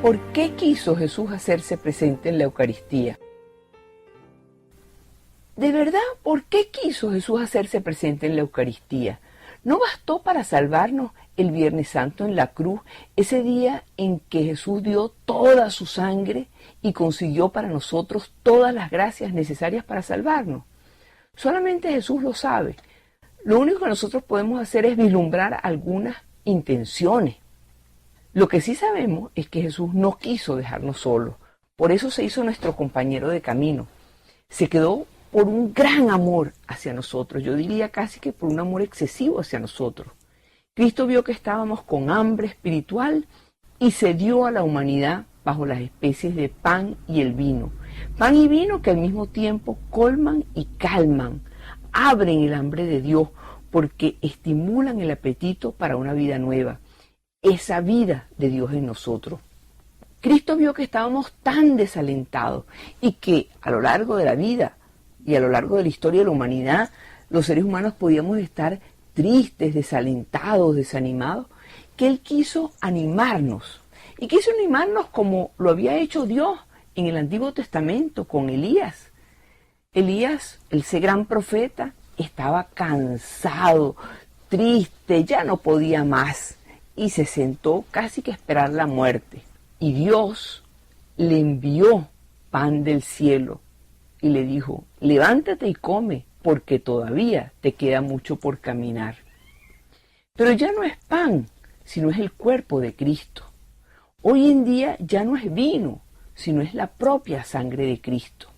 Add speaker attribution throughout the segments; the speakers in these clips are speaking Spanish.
Speaker 1: ¿Por qué quiso Jesús hacerse presente en la Eucaristía? ¿De verdad por qué quiso Jesús hacerse presente en la Eucaristía? ¿No bastó para salvarnos el Viernes Santo en la cruz, ese día en que Jesús dio toda su sangre y consiguió para nosotros todas las gracias necesarias para salvarnos? Solamente Jesús lo sabe. Lo único que nosotros podemos hacer es vislumbrar algunas intenciones. Lo que sí sabemos es que Jesús no quiso dejarnos solos. Por eso se hizo nuestro compañero de camino. Se quedó por un gran amor hacia nosotros. Yo diría casi que por un amor excesivo hacia nosotros. Cristo vio que estábamos con hambre espiritual y se dio a la humanidad bajo las especies de pan y el vino. Pan y vino que al mismo tiempo colman y calman, abren el hambre de Dios porque estimulan el apetito para una vida nueva. Esa vida de Dios en nosotros. Cristo vio que estábamos tan desalentados y que a lo largo de la vida y a lo largo de la historia de la humanidad, los seres humanos podíamos estar tristes, desalentados, desanimados, que Él quiso animarnos. Y quiso animarnos como lo había hecho Dios en el Antiguo Testamento con Elías. Elías, ese gran profeta, estaba cansado, triste, ya no podía más. Y se sentó casi que a esperar la muerte. Y Dios le envió pan del cielo y le dijo, levántate y come, porque todavía te queda mucho por caminar. Pero ya no es pan, sino es el cuerpo de Cristo. Hoy en día ya no es vino, sino es la propia sangre de Cristo.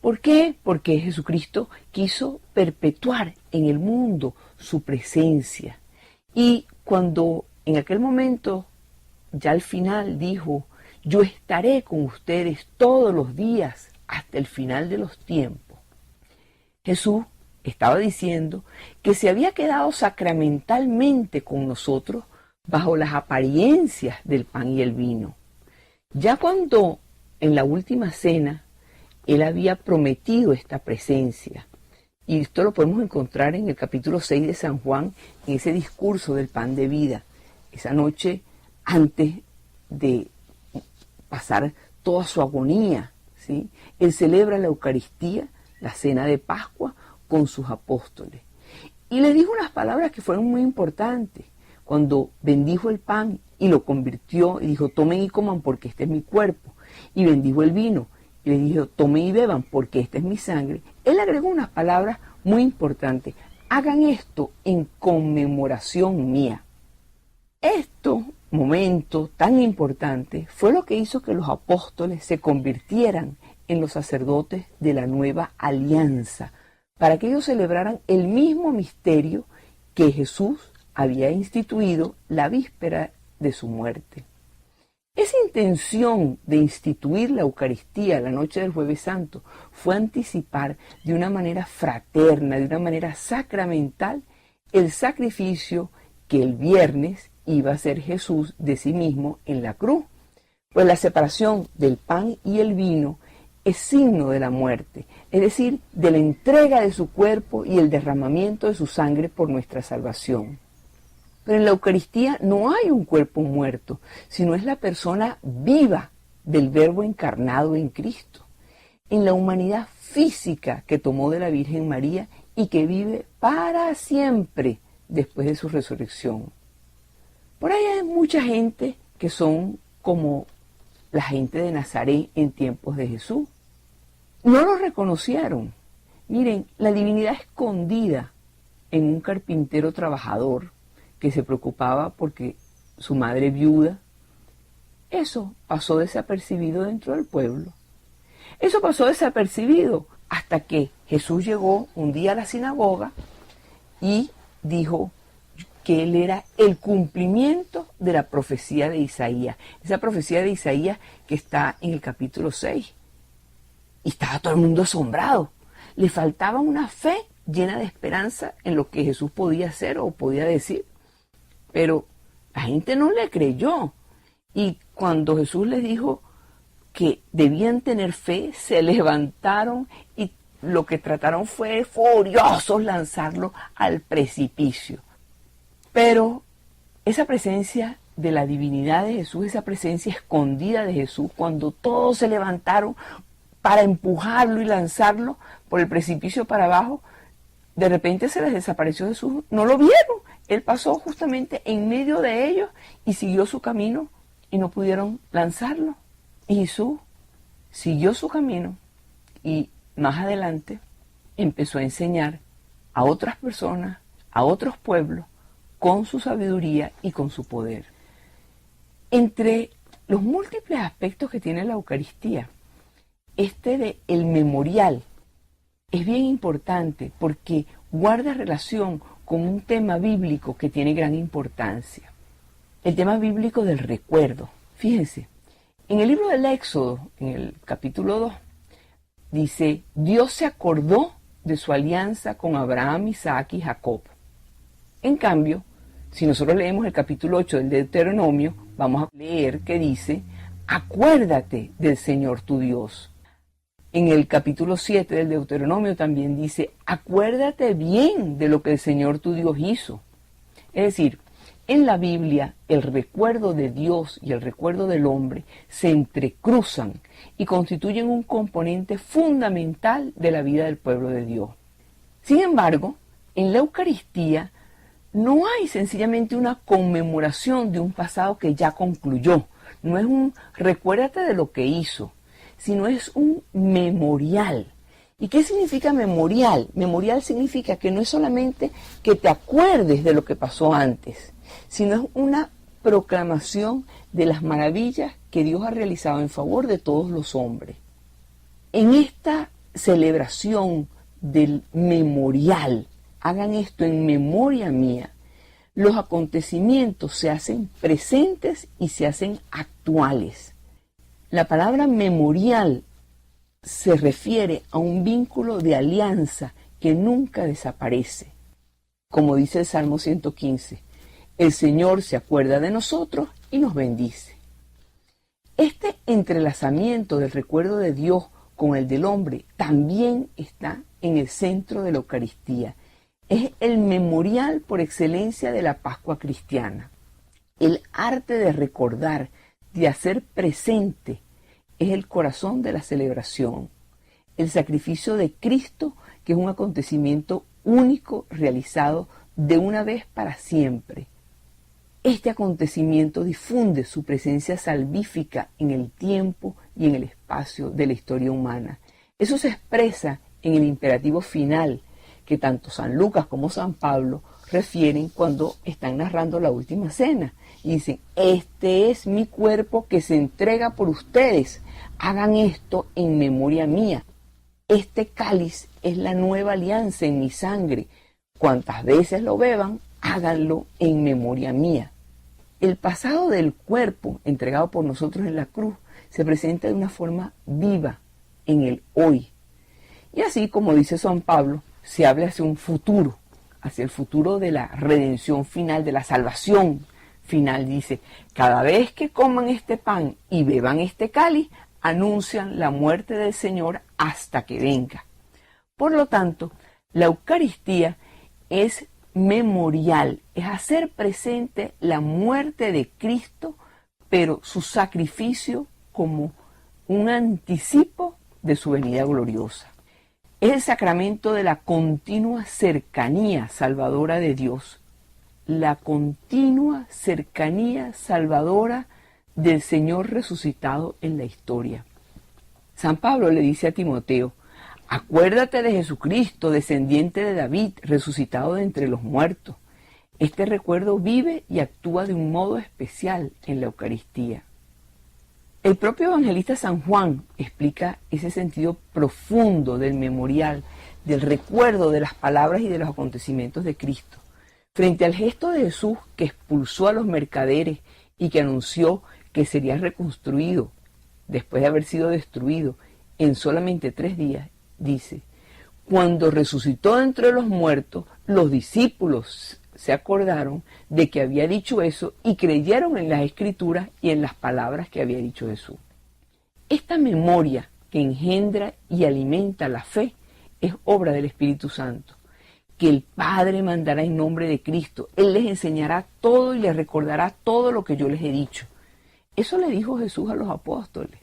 Speaker 1: ¿Por qué? Porque Jesucristo quiso perpetuar en el mundo su presencia. Y cuando en aquel momento, ya al final dijo, yo estaré con ustedes todos los días hasta el final de los tiempos. Jesús estaba diciendo que se había quedado sacramentalmente con nosotros bajo las apariencias del pan y el vino. Ya cuando en la última cena Él había prometido esta presencia, y esto lo podemos encontrar en el capítulo 6 de San Juan, en ese discurso del pan de vida. Esa noche, antes de pasar toda su agonía, ¿sí? Él celebra la Eucaristía, la cena de Pascua, con sus apóstoles. Y les dijo unas palabras que fueron muy importantes. Cuando bendijo el pan y lo convirtió y dijo, tomen y coman porque este es mi cuerpo. Y bendijo el vino y les dijo, tomen y beban porque esta es mi sangre. Él agregó unas palabras muy importantes. Hagan esto en conmemoración mía. Este momento tan importante fue lo que hizo que los apóstoles se convirtieran en los sacerdotes de la nueva alianza, para que ellos celebraran el mismo misterio que Jesús había instituido la víspera de su muerte. Esa intención de instituir la Eucaristía la noche del Jueves Santo fue anticipar de una manera fraterna, de una manera sacramental, el sacrificio que el viernes iba a hacer Jesús de sí mismo en la cruz. Pues la separación del pan y el vino es signo de la muerte, es decir, de la entrega de su cuerpo y el derramamiento de su sangre por nuestra salvación. Pero en la Eucaristía no hay un cuerpo muerto, sino es la persona viva del Verbo encarnado en Cristo, en la humanidad física que tomó de la Virgen María y que vive para siempre después de su resurrección. Por ahí hay mucha gente que son como la gente de Nazaret en tiempos de Jesús. No lo reconocieron. Miren, la divinidad escondida en un carpintero trabajador que se preocupaba porque su madre viuda, eso pasó desapercibido dentro del pueblo. Eso pasó desapercibido hasta que Jesús llegó un día a la sinagoga y dijo que él era el cumplimiento de la profecía de Isaías. Esa profecía de Isaías que está en el capítulo 6. Y estaba todo el mundo asombrado. Le faltaba una fe llena de esperanza en lo que Jesús podía hacer o podía decir. Pero la gente no le creyó. Y cuando Jesús les dijo que debían tener fe, se levantaron y lo que trataron fue furiosos lanzarlo al precipicio. Pero esa presencia de la divinidad de Jesús, esa presencia escondida de Jesús, cuando todos se levantaron para empujarlo y lanzarlo por el precipicio para abajo, de repente se les desapareció Jesús, no lo vieron. Él pasó justamente en medio de ellos y siguió su camino y no pudieron lanzarlo. Y Jesús siguió su camino y más adelante empezó a enseñar a otras personas, a otros pueblos, con su sabiduría y con su poder. Entre los múltiples aspectos que tiene la Eucaristía, este de el memorial es bien importante porque guarda relación con un tema bíblico que tiene gran importancia. El tema bíblico del recuerdo. Fíjense, en el libro del Éxodo, en el capítulo 2, dice, Dios se acordó de su alianza con Abraham, Isaac y Jacob. En cambio, si nosotros leemos el capítulo 8 del Deuteronomio, vamos a leer que dice, acuérdate del Señor tu Dios. En el capítulo 7 del Deuteronomio también dice, acuérdate bien de lo que el Señor tu Dios hizo. Es decir, en la Biblia el recuerdo de Dios y el recuerdo del hombre se entrecruzan y constituyen un componente fundamental de la vida del pueblo de Dios. Sin embargo, en la Eucaristía no hay sencillamente una conmemoración de un pasado que ya concluyó. No es un recuérdate de lo que hizo, sino es un memorial. ¿Y qué significa memorial? Memorial significa que no es solamente que te acuerdes de lo que pasó antes, sino es una proclamación de las maravillas que Dios ha realizado en favor de todos los hombres. En esta celebración del memorial, hagan esto en memoria mía, los acontecimientos se hacen presentes y se hacen actuales. La palabra memorial se refiere a un vínculo de alianza que nunca desaparece. Como dice el Salmo 115, el Señor se acuerda de nosotros y nos bendice. Este entrelazamiento del recuerdo de Dios con el del hombre también está en el centro de la Eucaristía. Es el memorial por excelencia de la Pascua cristiana. El arte de recordar, de hacer presente, es el corazón de la celebración. El sacrificio de Cristo, que es un acontecimiento único realizado de una vez para siempre. Este acontecimiento difunde su presencia salvífica en el tiempo y en el espacio de la historia humana. Eso se expresa en el imperativo final que tanto San Lucas como San Pablo refieren cuando están narrando la última cena. Y dicen, este es mi cuerpo que se entrega por ustedes. Hagan esto en memoria mía. Este cáliz es la nueva alianza en mi sangre. Cuantas veces lo beban, háganlo en memoria mía. El pasado del cuerpo entregado por nosotros en la cruz se presenta de una forma viva en el hoy. Y así, como dice San Pablo, se habla hacia un futuro, hacia el futuro de la redención final, de la salvación final. Dice, cada vez que coman este pan y beban este cáliz, anuncian la muerte del Señor hasta que venga. Por lo tanto, la Eucaristía es memorial, es hacer presente la muerte de Cristo, pero su sacrificio como un anticipo de su venida gloriosa. Es el sacramento de la continua cercanía salvadora de Dios, la continua cercanía salvadora del Señor resucitado en la historia. San Pablo le dice a Timoteo, acuérdate de Jesucristo, descendiente de David, resucitado de entre los muertos. Este recuerdo vive y actúa de un modo especial en la Eucaristía. El propio evangelista San Juan explica ese sentido profundo del memorial, del recuerdo de las palabras y de los acontecimientos de Cristo. Frente al gesto de Jesús que expulsó a los mercaderes y que anunció que sería reconstruido después de haber sido destruido en solamente 3 días, dice, cuando resucitó de entre los muertos, los discípulos se acordaron de que había dicho eso y creyeron en las Escrituras y en las palabras que había dicho Jesús. Esta memoria que engendra y alimenta la fe es obra del Espíritu Santo, que el Padre mandará en nombre de Cristo. Él les enseñará todo y les recordará todo lo que yo les he dicho. Eso le dijo Jesús a los apóstoles,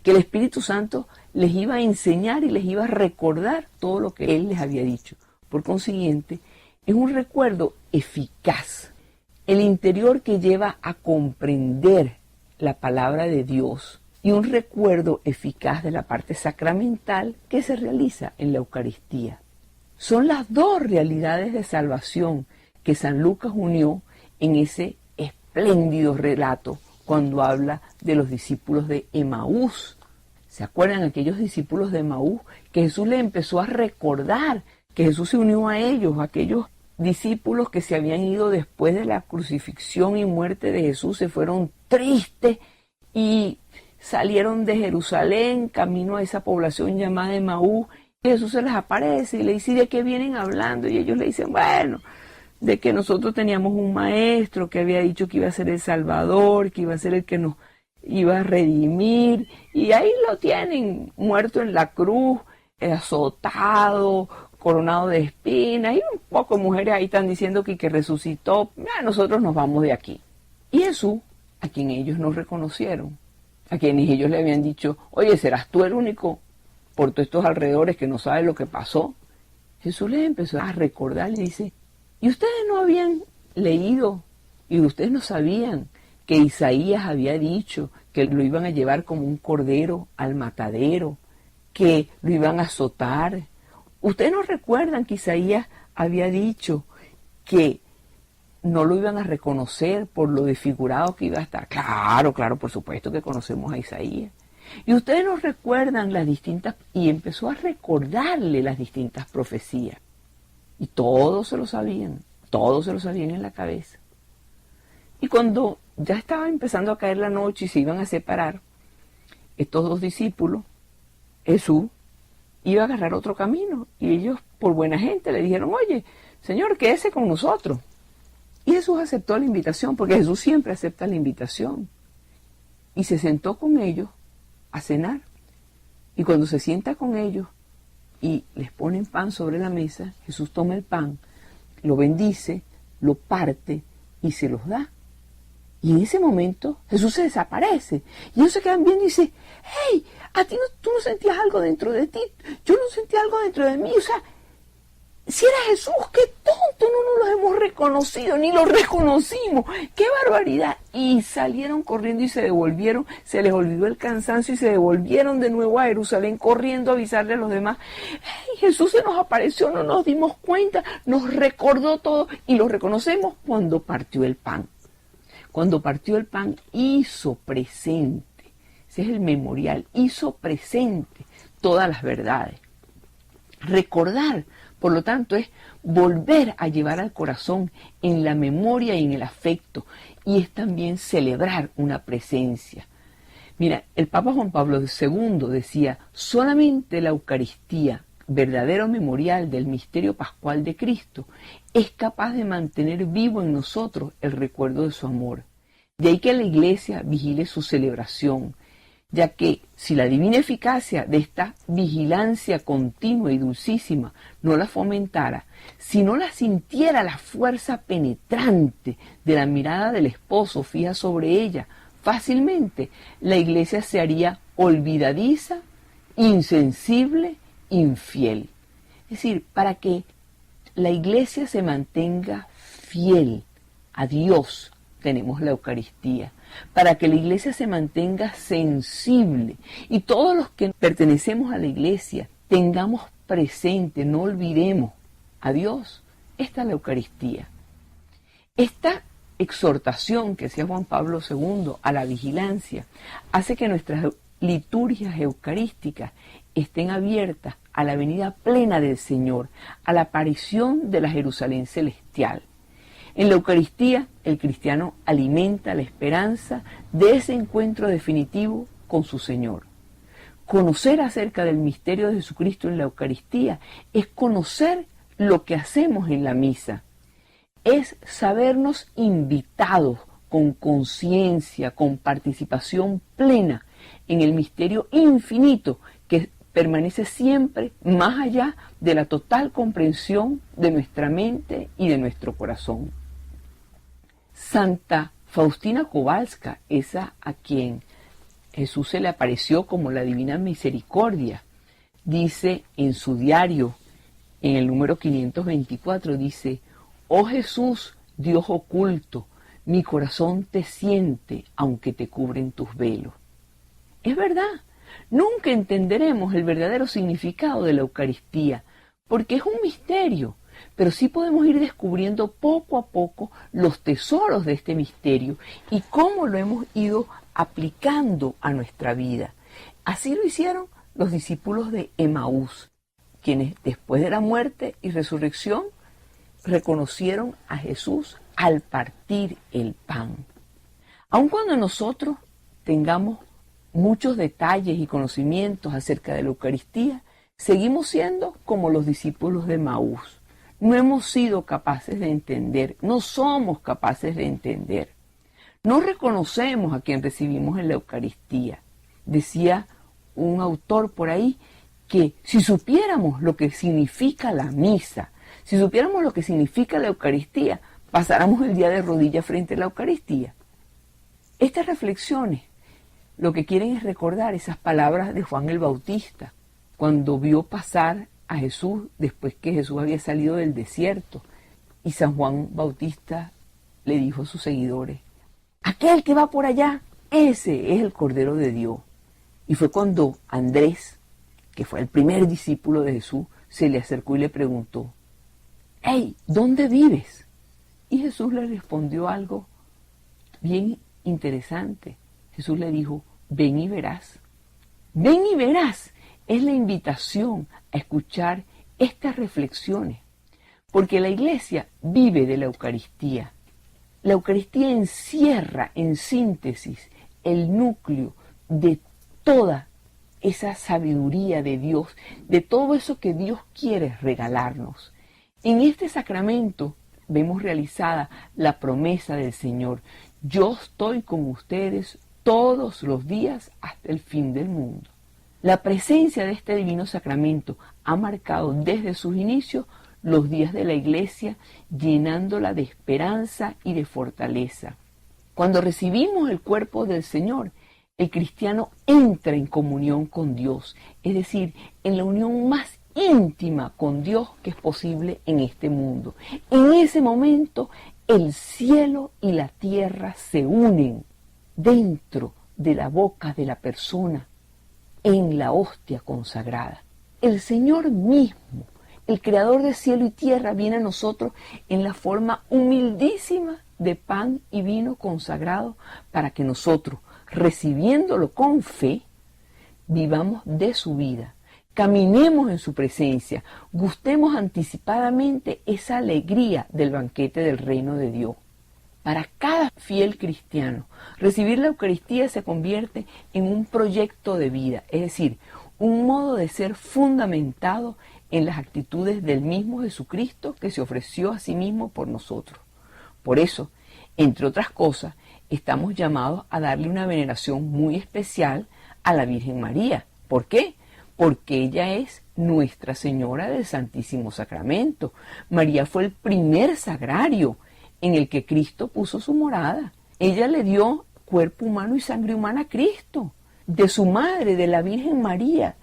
Speaker 1: que el Espíritu Santo les iba a enseñar y les iba a recordar todo lo que Él les había dicho. Por consiguiente, es un recuerdo eficaz, el interior que lleva a comprender la palabra de Dios, y un recuerdo eficaz de la parte sacramental que se realiza en la Eucaristía. Son las dos realidades de salvación que San Lucas unió en ese espléndido relato cuando habla de los discípulos de Emaús. ¿Se acuerdan aquellos discípulos de Emaús que Jesús les empezó a recordar, que Jesús se unió a ellos, aquellos discípulos que se habían ido después de la crucifixión y muerte de Jesús, se fueron tristes y salieron de Jerusalén camino a esa población llamada Emaús? Jesús se les aparece y le dice, ¿de qué vienen hablando? Y ellos le dicen, bueno, de que nosotros teníamos un maestro que había dicho que iba a ser el Salvador, que iba a ser el que nos iba a redimir, y ahí lo tienen, muerto en la cruz, azotado, coronado de espinas, y un poco de mujeres ahí están diciendo que resucitó. Nosotros nos vamos de aquí. Y Jesús, a quien ellos no reconocieron, a quienes ellos le habían dicho, oye, ¿serás tú el único por todos estos alrededores que no sabe lo que pasó? Jesús les empezó a recordar y dice, ¿y ustedes no habían leído y ustedes no sabían que Isaías había dicho que lo iban a llevar como un cordero al matadero, que lo iban a azotar? ¿Ustedes no recuerdan que Isaías había dicho que no lo iban a reconocer por lo desfigurado que iba a estar? Claro, por supuesto que conocemos a Isaías. Y ustedes nos recuerdan las distintas, y empezó a recordarle las distintas profecías. Y todos se lo sabían en la cabeza. Y cuando ya estaba empezando a caer la noche y se iban a separar, estos dos discípulos, Jesús iba a agarrar otro camino. Y ellos, por buena gente, le dijeron, oye, Señor, quédese con nosotros. Y Jesús aceptó la invitación, porque Jesús siempre acepta la invitación. Y se sentó con ellos a cenar. Y cuando se sienta con ellos y les ponen pan sobre la mesa, Jesús toma el pan, lo bendice, lo parte y se los da. Y en ese momento Jesús se desaparece. Y ellos se quedan viendo y dicen, hey, a ti tú no sentías algo dentro de ti, yo no sentía algo dentro de mí. O sea, si era Jesús, qué tonto, no nos los hemos reconocido, ni lo reconocimos, qué barbaridad. Y salieron corriendo y se devolvieron, se les olvidó el cansancio y se devolvieron de nuevo a Jerusalén corriendo a avisarle a los demás, hey, Jesús se nos apareció, no nos dimos cuenta, nos recordó todo y lo reconocemos cuando partió el pan. Cuando partió el pan hizo presente, ese es el memorial, hizo presente todas las verdades. Recordar, por lo tanto, es volver a llevar al corazón en la memoria y en el afecto, y es también celebrar una presencia. Mira, el Papa Juan Pablo II decía, solamente la Eucaristía, verdadero memorial del misterio pascual de Cristo, es capaz de mantener vivo en nosotros el recuerdo de su amor. De ahí que la Iglesia vigile su celebración, ya que si la divina eficacia de esta vigilancia continua y dulcísima no la fomentara, si no la sintiera la fuerza penetrante de la mirada del esposo fija sobre ella, fácilmente la Iglesia se haría olvidadiza, insensible, infiel. Es decir, para que la Iglesia se mantenga fiel a Dios, tenemos la Eucaristía. Para que la Iglesia se mantenga sensible y todos los que pertenecemos a la Iglesia tengamos presente, no olvidemos a Dios, esta es la Eucaristía. Esta exhortación que hacía Juan Pablo II a la vigilancia hace que nuestras liturgias eucarísticas estén abiertas a la venida plena del Señor, a la aparición de la Jerusalén celestial. En la Eucaristía, el cristiano alimenta la esperanza de ese encuentro definitivo con su Señor. Conocer acerca del misterio de Jesucristo en la Eucaristía es conocer lo que hacemos en la misa. Es sabernos invitados con conciencia, con participación plena en el misterio infinito que permanece siempre más allá de la total comprensión de nuestra mente y de nuestro corazón. Santa Faustina Kowalska, esa a quien Jesús se le apareció como la Divina Misericordia, dice en su diario, en el número 524, dice: «Oh Jesús, Dios oculto, mi corazón te siente aunque te cubren tus velos». Es verdad, nunca entenderemos el verdadero significado de la Eucaristía, porque es un misterio, pero sí podemos ir descubriendo poco a poco los tesoros de este misterio y cómo lo hemos ido aplicando a nuestra vida. Así lo hicieron los discípulos de Emaús, quienes después de la muerte y resurrección reconocieron a Jesús al partir el pan. Aun cuando nosotros tengamos muchos detalles y conocimientos acerca de la Eucaristía, seguimos siendo como los discípulos de Emaús. No hemos sido capaces de entender, no somos capaces de entender. No reconocemos a quien recibimos en la Eucaristía. Decía un autor por ahí que si supiéramos lo que significa la misa, si supiéramos lo que significa la Eucaristía, pasáramos el día de rodillas frente a la Eucaristía. Estas reflexiones lo que quieren es recordar esas palabras de Juan el Bautista, cuando vio pasar a Jesús después que Jesús había salido del desierto. Y San Juan Bautista le dijo a sus seguidores: «Aquel que va por allá, ese es el Cordero de Dios». Y fue cuando Andrés, que fue el primer discípulo de Jesús, se le acercó y le preguntó: «Hey, ¿dónde vives?». Y Jesús le respondió algo bien interesante. Jesús le dijo: «Ven y verás». Ven y verás es la invitación a escuchar estas reflexiones, porque la Iglesia vive de la Eucaristía. La Eucaristía encierra en síntesis el núcleo de toda esa sabiduría de Dios, de todo eso que Dios quiere regalarnos. En este sacramento vemos realizada la promesa del Señor: «Yo estoy con ustedes todos los días hasta el fin del mundo». La presencia de este divino sacramento ha marcado desde sus inicios los días de la Iglesia, llenándola de esperanza y de fortaleza. Cuando recibimos el cuerpo del Señor, el cristiano entra en comunión con Dios, es decir, en la unión más íntima con Dios que es posible en este mundo. En ese momento, el cielo y la tierra se unen dentro de la boca de la persona, en la hostia consagrada. El Señor mismo, el creador de cielo y tierra, viene a nosotros en la forma humildísima de pan y vino consagrado para que nosotros, recibiéndolo con fe, vivamos de su vida, caminemos en su presencia, gustemos anticipadamente esa alegría del banquete del reino de Dios. Para cada fiel cristiano, recibir la Eucaristía se convierte en un proyecto de vida, es decir, un modo de ser fundamentado en las actitudes del mismo Jesucristo que se ofreció a sí mismo por nosotros. Por eso, entre otras cosas, estamos llamados a darle una veneración muy especial a la Virgen María. ¿Por qué? Porque ella es Nuestra Señora del Santísimo Sacramento. María fue el primer sagrario en el que Cristo puso su morada. Ella le dio cuerpo humano y sangre humana a Cristo. De su madre, de la Virgen María,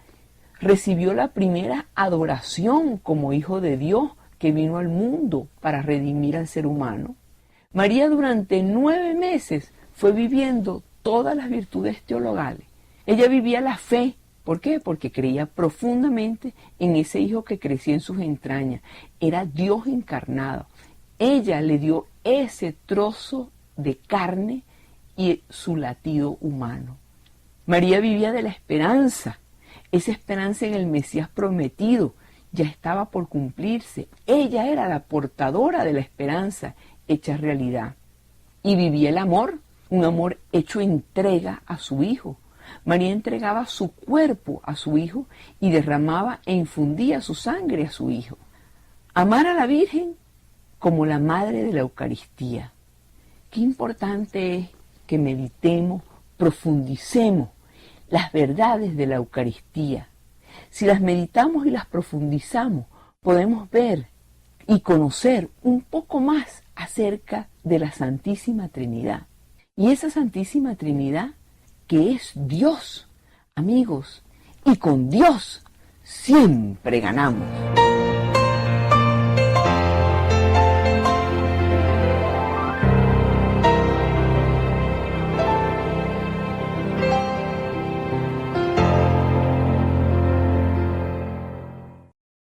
Speaker 1: recibió la primera adoración como Hijo de Dios que vino al mundo para redimir al ser humano. María durante 9 meses fue viviendo todas las virtudes teologales. Ella vivía la fe. ¿Por qué? Porque creía profundamente en ese Hijo que crecía en sus entrañas. Era Dios encarnado. Ella le dio ese trozo de carne y su latido humano. María vivía de la esperanza, esa esperanza en el Mesías prometido ya estaba por cumplirse. Ella era la portadora de la esperanza hecha realidad. Y vivía el amor, un amor hecho entrega a su Hijo. María entregaba su cuerpo a su Hijo y derramaba e infundía su sangre a su Hijo. Amar a la Virgen como la Madre de la Eucaristía. Qué importante es que meditemos, profundicemos las verdades de la Eucaristía. Si las meditamos y las profundizamos, podemos ver y conocer un poco más acerca de la Santísima Trinidad. Y esa Santísima Trinidad que es Dios, amigos, y con Dios siempre ganamos.